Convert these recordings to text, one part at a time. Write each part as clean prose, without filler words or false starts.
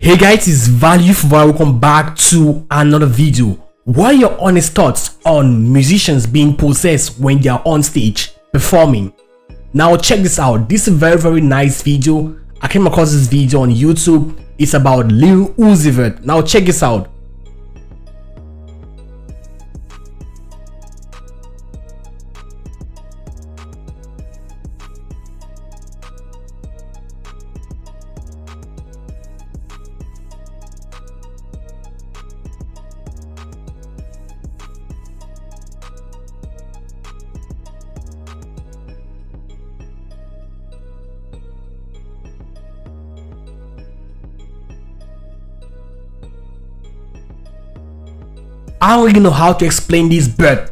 Hey guys, it's Value for Value. Welcome back to another video. What are your honest thoughts on musicians being possessed when they are on stage performing? Now check this out. This is a very nice video. I came across this video on YouTube. It's about Lil Uzi Vert. Now check this out. I don't really know how to explain this, but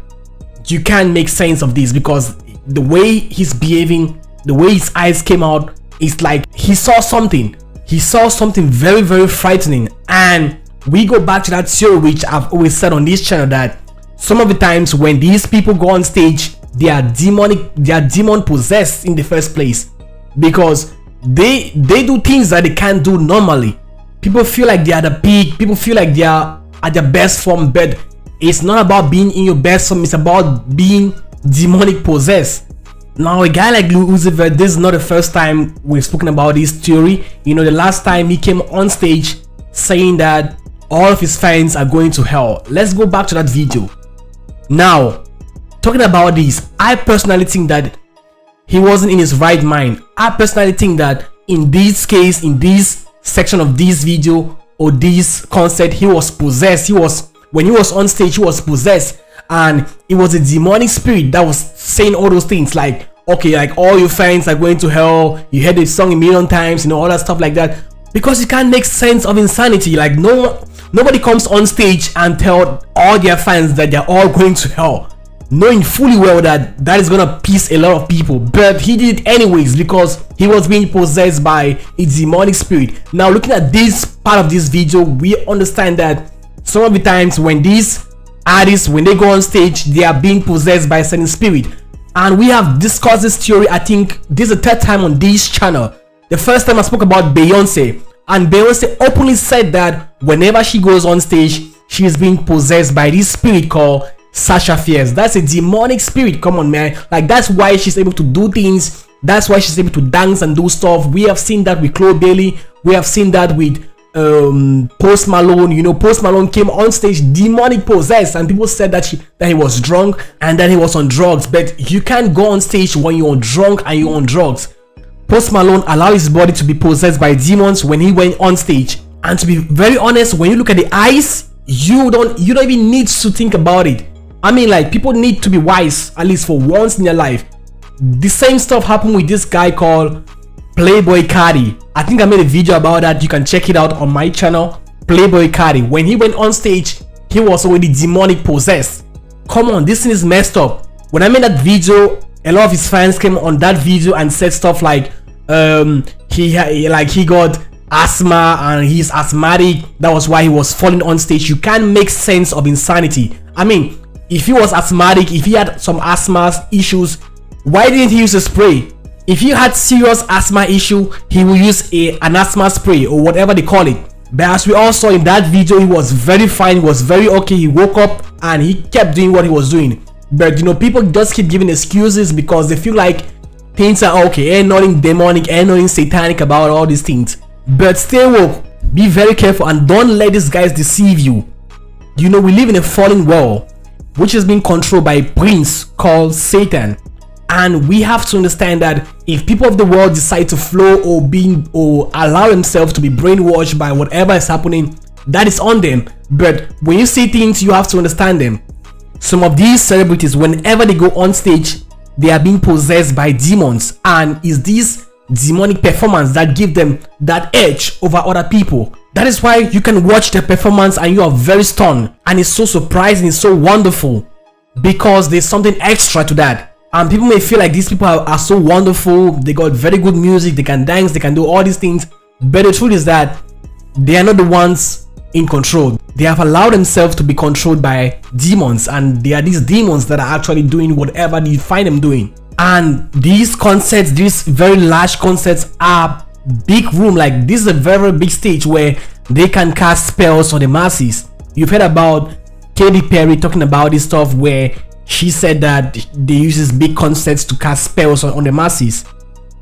you can't make sense of this because the way he's behaving, the way his eyes came out, it's like he saw something. He saw something very frightening. And we go back to that theory which I've always said on this channel, that some of the times when these people go on stage, they are demon possessed in the first place, because they do things that they can't do normally. People feel like they are the peak. People feel like they are at their best form, but it's not about being in your best form. It's about being demonic possessed. Now a guy like Lil Uzi Vert, this is not the first time we've spoken about this theory. You know, the last time he came on stage saying that all of his fans are going to hell. Let's go back to that video. Now, talking about this, I personally think that he wasn't in his right mind. I personally think that in this case, in this section of this video or this concert, he was possessed. When he was on stage, he was possessed, and it was a demonic spirit that was saying all those things, like, okay, like all your fans are going to hell, you heard the song a million times, you know, all that stuff like that, because you can't make sense of insanity. Like nobody comes on stage and tell all their fans that they're all going to hell, knowing fully well that that is gonna piss a lot of people. But he did it anyways because he was being possessed by a demonic spirit. Now looking at this part of this video, we understand that some of the times when these artists, when they go on stage, they are being possessed by a certain spirit. And we have discussed this theory. I think this is the third time on this channel. The first time I spoke about Beyonce, and Beyonce openly said that whenever she goes on stage, she is being possessed by this spirit called Sasha Fierce. That's a demonic spirit. Come on, man. Like, that's why she's able to do things. That's why she's able to dance and do stuff. We have seen that with Chloe Bailey. We have seen that with Post Malone. You know, Post Malone came on stage demonic possessed, and people said that he was drunk and that he was on drugs. But you can't go on stage when you're drunk and you're on drugs. Post Malone allowed his body to be possessed by demons when he went on stage. And to be very honest, when you look at the eyes, you don't even need to think about it. I mean, like, people need to be wise at least for once in their life. The same stuff happened with this guy called Playboy Carti. I think I made a video about that. You can check it out on my channel, Playboy Carti. When he went on stage, he was already demonic possessed. Come on, this thing is messed up. When I made that video, a lot of his fans came on that video and said stuff like he got asthma and he's asthmatic. That was why he was falling on stage. You can't make sense of insanity. I mean, if he was asthmatic, if he had some asthma issues, why didn't he use a spray? If he had serious asthma issue, he will use an asthma spray or whatever they call it. But as we all saw in that video, he was very fine, he was very okay. He woke up and he kept doing what he was doing. But you know, people just keep giving excuses because they feel like things are okay, ain't nothing demonic, ain't nothing satanic about all these things. But stay woke, be very careful, and don't let these guys deceive you. You know, we live in a fallen world which is being controlled by a prince called Satan. And we have to understand that if people of the world decide to flow or allow themselves to be brainwashed by whatever is happening, that is on them. But when you see things, you have to understand them. Some of these celebrities, whenever they go on stage, they are being possessed by demons, and it's this demonic performance that give them that edge over other people. That is why you can watch the performance and you are very stunned, and it's so surprising, it's so wonderful, because there's something extra to that. And people may feel like these people are so wonderful, they got very good music, they can dance, they can do all these things, but the truth is that they are not the ones in control. They have allowed themselves to be controlled by demons, and they are these demons that are actually doing whatever you find them doing. And these concerts, these very large concerts, are big room. Like, this is a very big stage where they can cast spells on the masses. You've heard about Katy Perry talking about this stuff where she said that they use these big concerts to cast spells on the masses.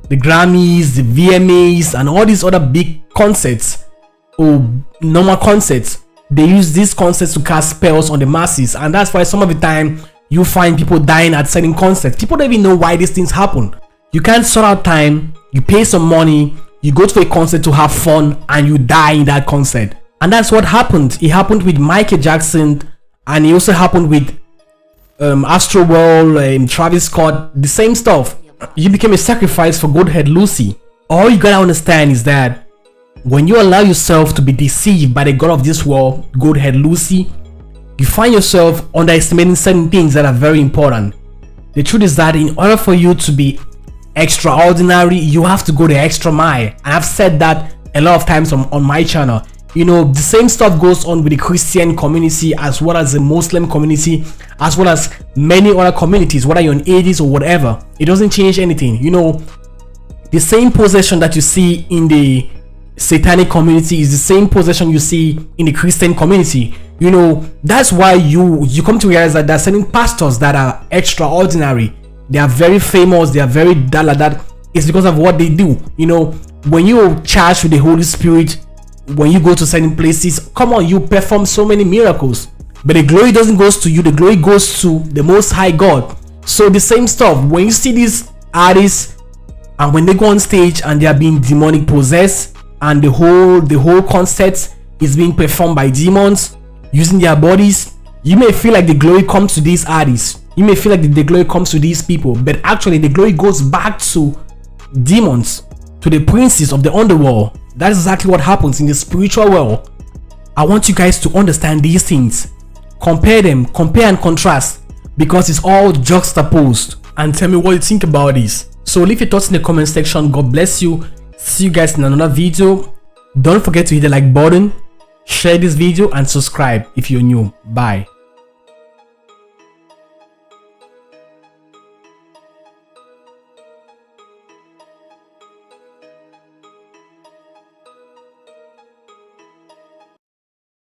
The Grammys, the VMAs, and all these other big concerts or normal concerts, they use these concerts to cast spells on the masses, and that's why some of the time you find people dying at certain concerts. People don't even know why these things happen. You can't sort out time, you pay some money, you go to a concert to have fun, and you die in that concert. And that's what happened. It happened with Michael Jackson, and it also happened with Astro World, Travis Scott, the same stuff. You became a sacrifice for Godhead Lucy. All you gotta understand is that when you allow yourself to be deceived by the god of this world, Godhead Lucy, you find yourself underestimating certain things that are very important. The truth is that in order for you to be extraordinary, you have to go the extra mile. And I've said that a lot of times on my channel. You know, the same stuff goes on with the Christian community as well as the Muslim community, as well as many other communities, whether you're in Ages or whatever. It doesn't change anything. You know, the same possession that you see in the satanic community is the same possession you see in the Christian community. You know, that's why you come to realize that there are certain pastors that are extraordinary. They are very famous, they are very that. It's because of what they do. You know, when you're charged with the Holy Spirit, when you go to certain places, come on, you perform so many miracles, but the glory doesn't go to you, the glory goes to the Most High God. So the same stuff, when you see these artists and when they go on stage and they are being demonic possessed, and the whole concert is being performed by demons using their bodies, you may feel like the glory comes to these artists, you may feel like the glory comes to these people, but actually the glory goes back to demons, to the princes of the underworld. That is exactly what happens in the spiritual world. I want you guys to understand these things. Compare them, compare and contrast, because it's all juxtaposed. And tell me what you think about this. So leave your thoughts in the comment section. God bless you. See you guys in another video. Don't forget to hit the like button, share this video, and subscribe if you're new. Bye.